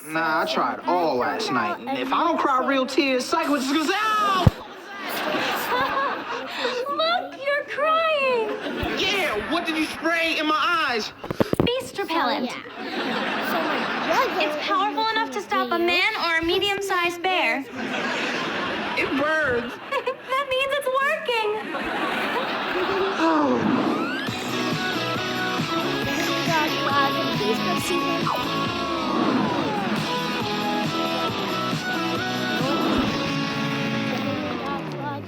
Nah, I tried all last night. And if I don't cry real tears, Psycho is just gonna say, ow! Look, you're crying. Yeah, what did you spray in my eyes? Beast repellent. It's powerful enough to stop a man or a medium-sized bear. It burns. That means it's working.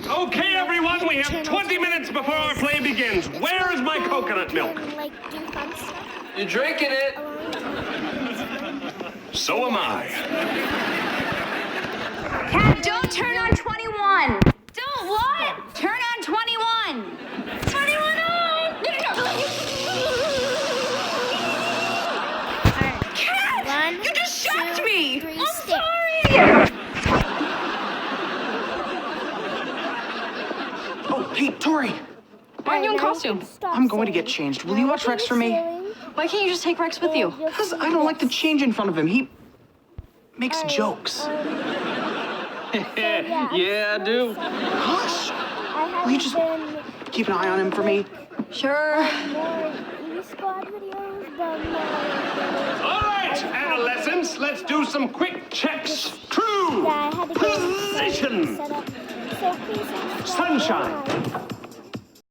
Okay, everyone, we have 20 minutes before our play begins. Where is my coconut milk? You're drinking it. So am I. Cat, don't turn on 21. Don't what? Turn on 21. 21 on. Cat, you just shocked me. I'm sorry. Oh, hey, Tori. Why aren't you in costume? I'm going to get changed. Will you watch Rex for me? Why can't you just take Rex with you? Because I don't like to change in front of him. He makes jokes. Yeah, I do. Hush! Will you just keep an eye on him for me? Sure. All right, adolescents, let's do some quick checks. True. Position. Sunshine.